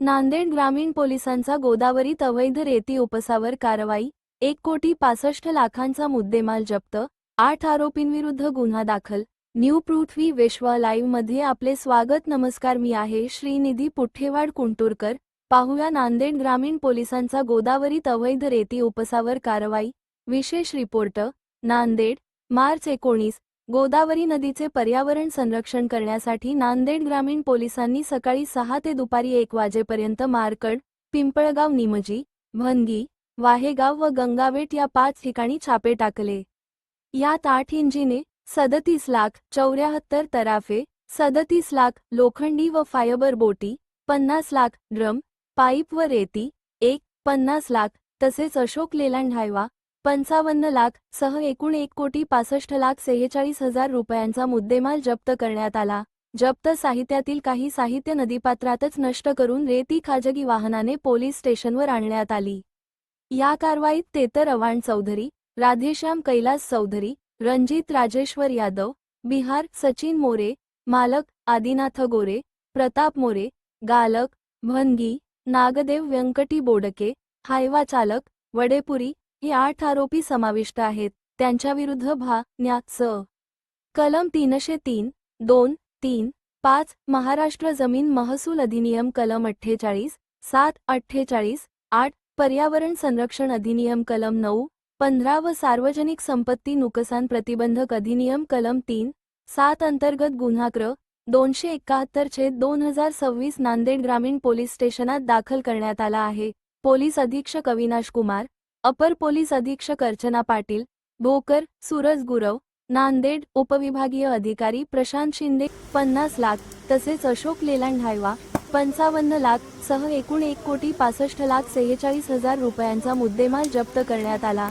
नांदेड ग्रामीण पोलिसांचा गोदावरीत अवैध रेती उपसावर कारवाई, 1,65,00,000चा मुद्देमाल जप्त, 8 आरोपींविरुद्ध गुन्हा दाखल। न्यू पृथ्वी विश्व लाईव्ह मध्ये आपले स्वागत। नमस्कार, मी आहे श्रीनिधी पुठ्ठेवाड कुंटुरकर। पाहूया नांदेड ग्रामीण पोलिसांचा गोदावरीत अवैध रेती उपसावर कारवाई। विशेष रिपोर्ट। नांदेड, मार्च 19। गोदावरी नदीचे पर्यावरण संरक्षण करण्यासाठी नांदेड ग्रामीण पोलिसांनी सकाळी 6 ते दुपारी 1 वाजेपर्यंत मारकड, पिंपळगाव, निमजी, भनगी, वाहेगाव व गंगावेट या 5 ठिकाणी छापे टाकले। यात 8 इंजिने, 37,74,000 तराफे, 37,00,000 लोखंडी व फायबर बोटी, 50,00,000 ड्रम, पाईप व रेती, 50,00,000 तसेच अशोक लेलँड हायवा 55,00,000 सह एकूण 1,65,46,000 रुपयांचा मुद्देमाल जप्त करण्यात आला। जप्त साहित्यातील काही साहित्य नदीपात्रातच नष्ट करून रेती खाजगी वाहनाने पोलीस स्टेशनवर आणण्यात आली। या कारवाईत तेतर अवाण चौधरी, राधेश्याम कैलास चौधरी, रणजित राजेश्वर यादव, बिहार सचिन मोरे, मालक आदिनाथ गोरे, प्रताप मोरे, गालक भनगी, नागदेव व्यंकटी बोडके, हायवा चालक वडेपुरी हे 8 आरोपी समाविष्ट आहेत। त्यांच्याविरुद्ध न्या. कलम 303, 2, 3, 5, महाराष्ट्र जमीन महसूल अधिनियम कलम 48, 7, 48, 8, पर्यावरण संरक्षण अधिनियम कलम 9, 15 व सार्वजनिक संपत्ती नुकसान प्रतिबंधक अधिनियम कलम 3, 7 अंतर्गत गुन्हा क्र. 271/2026 नांदेड ग्रामीण पोलीस स्टेशनात दाखल करण्यात आला आहे। पोलीस अधीक्षक अविनाश कुमार, अपर पोलीस अधीक्षक अर्चना पाटील, भोकर, सूरज गुरव, नांदेड, उपविभागीय अधिकारी प्रशांत शिंदे 50,00,000 तसेच अशोक लेलँड हायवा 55,00,000 सह एकूण 1,65,46,000 रुपयांचा मुद्देमाल जप्त करण्यात आला।